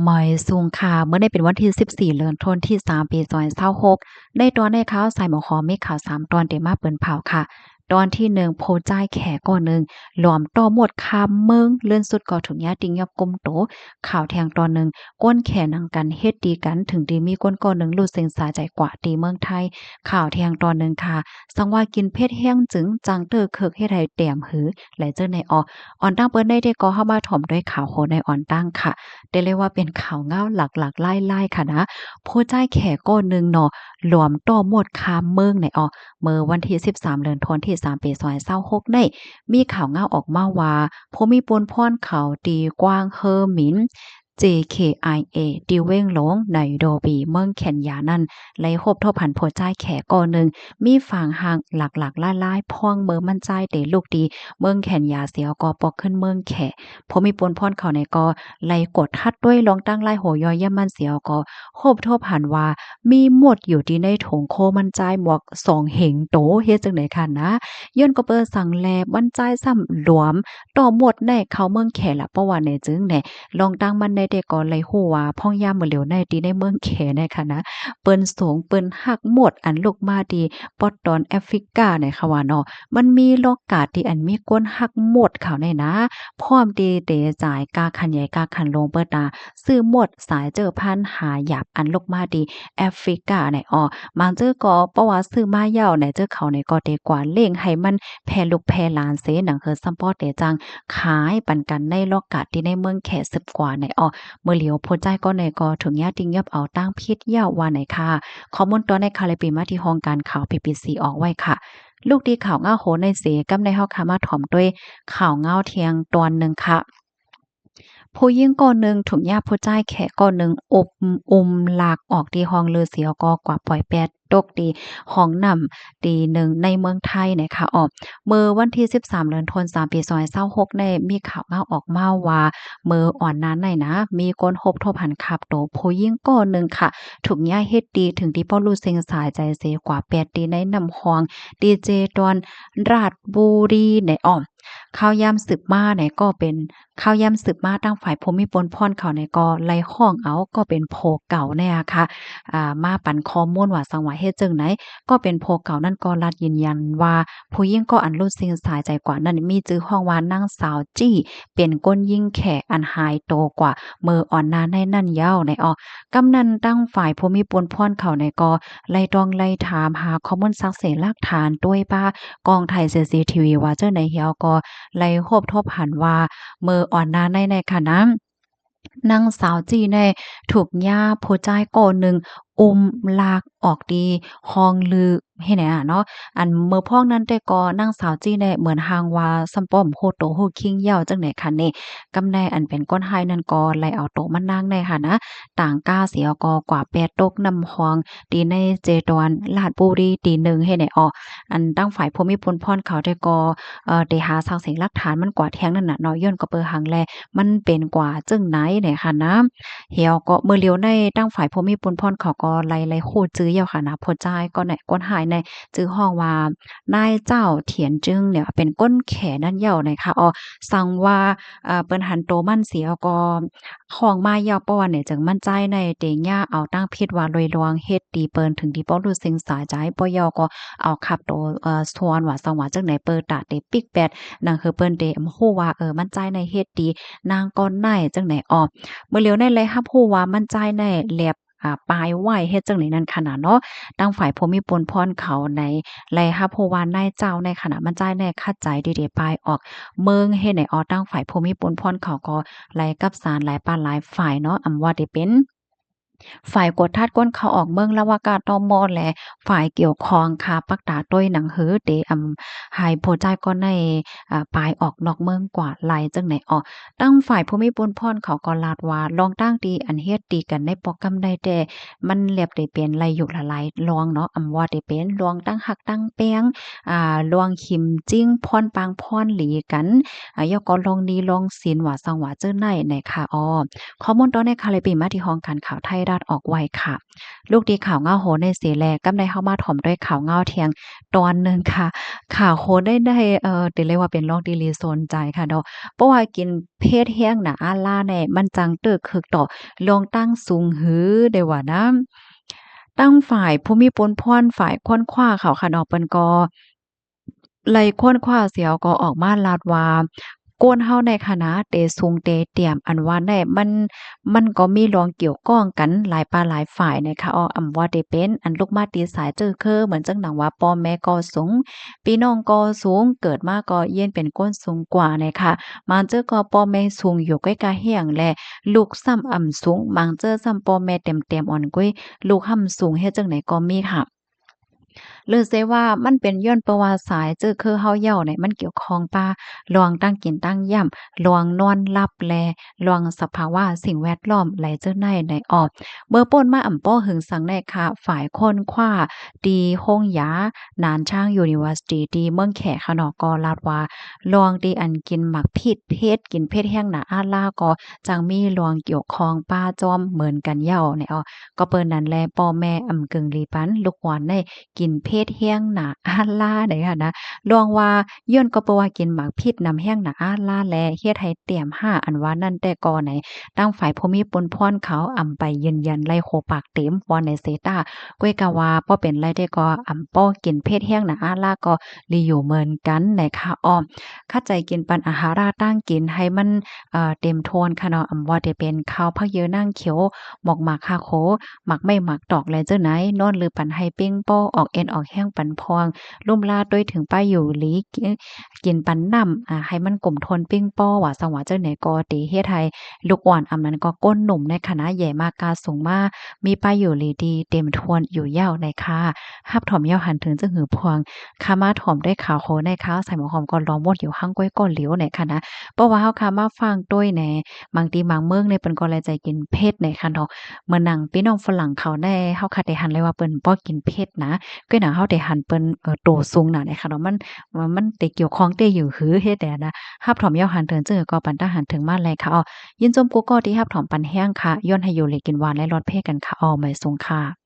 หมอยซุงค่ะเมื่อได้เป็นวันที่14เดือนธันวาคมที่3ปี2026ในตอนในข่าวใส่หมอคอมีข่าว3ตอนเตมาเปิ้นเผาค่ะตอนที่1โพจ่ายแขก่อนหนึ่งหลอมต่อหมดคำเมืองเลื่อนสุดก่อถุงยาติงยอบกลมโตข่าวแทงตอนหนึ่งก้นแขนังกันเฮ็ดดีกันถึงดีมีก้นก่อนหนึ่งรู้เซ็งสาใจกว่าตีเมืองไทยข่าวแทงตอนหนึ่งค่ะสังว่ากินเพชรแห้งจึงจังเตอเคิกเฮ็ดให้แต้มหือไหลเจอในอ่อนตั้งเปิ้นได้ก็เข้ามาถ่อมด้วยข่าวโหในอ่อนตั้งค่ะ ได้เรียกว่าเป็นข่าวเงาหลักๆไล่ๆค่ะนะผู้จ่ายแขกก้อนหนึ่งเนาะหลวมต่อหมดคามเมืองในเมื่อวันที่13เดือนธันวาคมที่3ปี2026ได้มีข่าวเงาออกมาว่าผู้มีปนพรเขาตีกว้างเฮอหมิน JKIA ติเว้งหลงในโดบีเมืองแคนยานั่นไหลคบเท่าพันผู้จ่ายแขกก้อนหนึ่งมีฝั่งห่างหลักๆล่ายๆพ่องเมืองมั่นใจเตลูกดีเมืองแคนยาเสียก็ปอกขึ้นเมืองแขผู้มีปนพรเขาในก็ ไล่กดทัดด้วยลองตั้งไล่โหยอย่ามันเสียวก็โคบโทบหันว่ามีหมดอยู่ที่ในถงโคมันใจหมวกสองเหงโตเฮ็ดจังได๋ค่ะนะย้อนก็เปิ้นสั่งแลมันใจซ้ำหลวมต่อหมดในเขาเมืองแขละเพราะว่าในจึงแหน่ลองตั้งมันได้แต่ก่อนไล่ฮู้ว่าพ่องยามมื้อเหลียวในที่ในเมืองแขในค่ะนะเปิ้นสงเปิ้นฮักหมดอันลูกมาดีปอดตอนแอฟริกาในค่ะว่าเนาะมันมีโลกาที่อันมีก้นฮักหมดเขาในนะ พร้อมดีเตจ่ายกาคันใหญ่กาคันลงเปิดตาซื้อหมดสายเจอพันหาหยาบอันลกมาดีแอฟริกาในมันเจอก็เพราะว่าซื้อมาเหย้าในเจอเขาในก็ดีกว่าเล่งให้มันแผ่ลูกแผ่หลานเสหนังเฮอซัมปอเตจังขายปันกันในโลกาที่ในเมืองแขสิบกว่าในเมื่อเหลียวพ้นใจก็ในก็ถึงญาติยับเอาตั้งพิษเหย้าว่าไหนค่ะข้อมูลตัวในคาเลปีมาที่ห้องการข่าว PPC ออกไว้ค่ะ ลูกดีข่าวเงาโหในเสกำในเฮาค่ะมาถ่อมด้วยข่าวเงาเทียงตอนหนึ่งค่ะ ผู้หญิงคนหนึ่งถูกญาติผู้ชายแขกคนหนึ่งอบอุ้มลากออกที่ห้องลือเสียก็กว่าปล่อยแปดตกดีห้องนำตีหนึ่งในเมืองไทยเนี่ยค่ะเมื่อวันที่13เดือนธันวาคมปี2026ได้มีข่าวเงาออกมาว่าเมื่ออ่อนนั้นน่ะนะมีคนพบโทพันขับโตผู้หญิงคนหนึ่งค่ะถูกย้ายเฮ็ดดีถึงที่ป้อรู้เซ็งสายใจเสกว่า8ดีในนำห้องดีเจดอนราชบุรีในข้าวยามสืบมาเนี่ยก็เป็นข้าวยามสืบมาตั้งฝ่ายภูมิพลพรเขาเนี่ยก็ไล่ข้องเอาก็เป็นโพเก่าเนี่ยอะค่ะมาปันข้อมูลว่าสังว่าเฮ็ดจังไหนก็เป็นโพเก่านั่นก็รัดยืนยันว่าผู้หญิงก็อันรู้สิ่งสายใจกว่านั้นมีชื่อห้องว่านางสาวจี้เป็นก้นยิ่งแขกอันหายโตกว่าเมื่ออ่อนนาในนั่นยาวในกำนันตั้งฝ่ายภูมิพลพรเขาเนี่ยก็ไล่ต้องไล่ถามหาข้อมูลซักเสนหลักฐานด้วยป้ากองไทย CCTV ว่าเจ้าไหนเหี่ยวก็ ไล่โฮบทบหันว่าเมื่ออ่อนนาในค่ะนะนางสาวจีในถูกย่าผู้ชายคนหนึ่งอุ้มลากออกดีห้องลือเฮ็ดให้เนาะอันเมื่อพ้องนั้นแต่ก็นางสาวจีเนี่ยเหมือนหางว่าซัมป้อมโฮโตโฮคิงเหย้าจังได๋ค่ะนี่กำาใดอันเป็นก้นไห้นั่นก็ไล่เอาโตมานั่งได้ค่ะนะต่างก้าเสียก็กว่าแปดตกนำห้องตีในเจดอนลาดบุรีตีหนึ่งเฮ็ดให้อันตั้งฝ่ายภูมิพลพรเขาได้ก็ได้หาซักเสงหลักฐานมันกว่าแท้งนั่นน่ะเนาะย้อนก็เปิหังแลมันเป็นกว่าจึงไหนเนี่ยค่ะนะเหี่ยวก็มื้อเหลียวในตั้งฝ่ายภูมิพลพรเขาก็ไล่ๆโคจื้อเหย้าค่ะนะพอจ่ายก็ไหนก้นหายในจื้อห้องว่านายเจ้าเถียนจึงเนี่ยเป็นก้นแขนั่นเหย้านะคะสั่งว่าเปิ้นหันโตมันเสียก็ห้องมาเหย้าเพราะว่าเนี่ยจึงมั่นใจในเตย่าเอาตั้งพิษว่าลอยลวงเฮ็ดดีเปิ้นถึงที่ป้อรู้สึงสาใจป้อเหย้าก็เอาขับโตสวนว่าสังว่าจังไหนเปิดตาเตปิกแปดนั่นคือเปิ้นเตฮู้ว่ามั่นใจในเฮ็ดดีนางก็ไหนจังไหนเมื่อเหลียวในเลยรับรู้ว่ามั่นใจในแลบปลายไหวเฮ็ดจังได๋นั่นขนาดเนาะทางฝ่ายภูมิพลพรเขาในไลรับรู้ว่านายเจ้าในขณะมั่นใจในคัดใจดีๆปลายออกเมืองเฮ็ดให้ตั้งฝ่ายภูมิพลพรเขาก็ไล่กับศาลหลายปานหลายฝ่ายเนาะว่าได้เป็น ฝ่ายกวดทัดก้นเขาออกเมืองละวากาตมและฝ่ายเกี่ยวข้องค่ะปักตาต้วยหนังหือเตให้ผู้จ่ายก็ในปลายออกนอกเมืองกว่าหลายจังไหนตั้งฝ่ายภูมิพลพรเขาก็ลาดว่าลองตั้งดีอันเฮ็ดดีกันในปอกกำได้แต่มันเรียบได้เป็นไรอยู่ละหลายลองเนาะว่าได้เป็นลวงตั้งหักตั้งแป้งลวงขิมจิ้งพรปางพรหลีกันยอก็ลองดีลองศีลว่าสังว่าเจ้าไหนในค่ะข้อมูลตอนในคาเลยปีมาที่ห้องการข่าวไทย ดัดออกไว้ค่ะลูกดีข่าวเงาโหในเสียแลกำได้เข้ามาถ่อมด้วยข่าวเงาเทียงตอนหนึ่งค่ะข่าวโหได้ติเรียกว่าเป็นโรคที่ลีโซนใจค่ะเนาะเพราะว่ากินเพศแห้งหนาอาล่าแน่มันจังตึกคึกต่อลงตั้งสูงหือได้ว่านะตั้งฝ่ายผู้มีปนพ่อนฝ่ายค้นคว้าเขาค่ะเนาะเปิ้นก็ไล่ค้นคว้าเสียวก็ออกมาลาดว่าก้นเฮาในคณะเตซุงเตเตรียมอันว่าได้มันก็มีรองเกี่ยวก้องกันหลายปาหลายฝ่ายนะคะอ้ออำว่าได้เป็นอันลูกมาตีสายเจอคือเหมือนจังหนังว่าพ่อแม่ก็สูงพี่น้องก็สูงเกิดมาก็เย็นเป็นก้นสูงกว่านะคะมาเจอก็พ่อแม่สูงอยู่ใกล้ๆเฮียงแลลูกซ้ำอ่ำสูงบางเจอซ้ำพ่อแม่เต็มๆอ่อนก้อยลูกห่ำสูงเฮ็ดจังไหนก็มีค่ะ หรือเสียว่ามันเป็นย้อนประวัติศาสตร์จื้อคือเฮาเย้าเนี่ยมันเกี่ยวข้องป่าลวงตั้งกินตั้งย่ำลวงนอนหลับแลลวงสภาวะสิ่งแวดล้อมไหลเจ้อในออกเมื่อป่นมาอ่ำป้อหึงสังในค่ะฝ่ายค้นคว้าดีฮงหยานานช่างยูนิเวอร์ซิตีดีเมืองแขขะเนาะก็ลาดว่าลวงดีอันกินหมักผิดเพศกินเพศแห้งหนาอาล่าก็จังมีลวงเกี่ยวข้องป้าจอมเหมือนกันเย้าเนี่ยอ้อก็เปิ้นนั้นแลพ่อแม่อำกึ่งลีปันลูกหวานใน กินเพศแห้งหนาอาล่าได้ค่ะนะลองว่าย้อนก็เพราะว่ากินหมากพิษนำแห้งหนาอาล่าแลเฮ็ดให้เตรียมห้าอันว่านั่นแต่ก่อไหนตั้งฝ่ายผู้มีปนพรเขาอำไปยืนยันไล่โคปากเต็มว่าในเซตาก้วยกะว่าบ่เป็นไรได้ก็อำป้อกินเพศแห้งหนาอาล่าก็ลีอยู่เหมือนกันนะคะอ้อเข้าใจกินปันอาหาราตั้งกินให้มันเต็มโทนค่ะเนาะอำว่าได้เป็นข้าวผักเยอะนางเขียวหมอกหมากคาโคหมักไม่หมักดอกแลเจ้าไหนนอนหรือปันให้เป้งป้อออกเอ็นออกแห้งปันพองลุ่มลาดด้วยถึงป้ายอยู่หลีกินปันน้ำให้มันกลมทนปิ้งป้อว่าสังว่าเจ้าไหนก็ตีเฮ็ดให้ลูกอ่อนอำนั้นก็ก้นหนุ่มในคณะใหญ่มากกาสูงมามีป้ายอยู่หลีดีเต็มทวนอยู่ยาวในค่ะฮับถอมยาวหันถึงจะหือพวงคามาถอมด้วยขาวโคในค่ะใส่หมอหอมก็ล้อมหมดอยู่ข้างก้อยก้นเหลียวในค่ะนะเพราะว่าเฮาคามาฟังด้วยแหน่บางทีบางเมืองในเปิ้นก็แลใจกินเผ็ดในค่ะเนาะเมื่อหนังพี่น้องฝรั่งเขาได้เฮาคาได้หันเลยว่าเปิ้นบ่กินเผ็ดนะ ก็หนังเฮาได้หันเปิ้นโตสูงหนาเนี่ยค่ะเนาะมันได้เกี่ยวข้องได้อยู่หือเฮ็ดแต่นะฮับถอมยาวหันเถิงเจอก็ปันตาหันถึงมาแลค่ะอ้อยินจมกูก็ที่ฮับถอมปันแห้งค่ะย้อนให้อยู่เลยกินหวานและรสเพกันค่ะอ้อไม่สูงค่ะ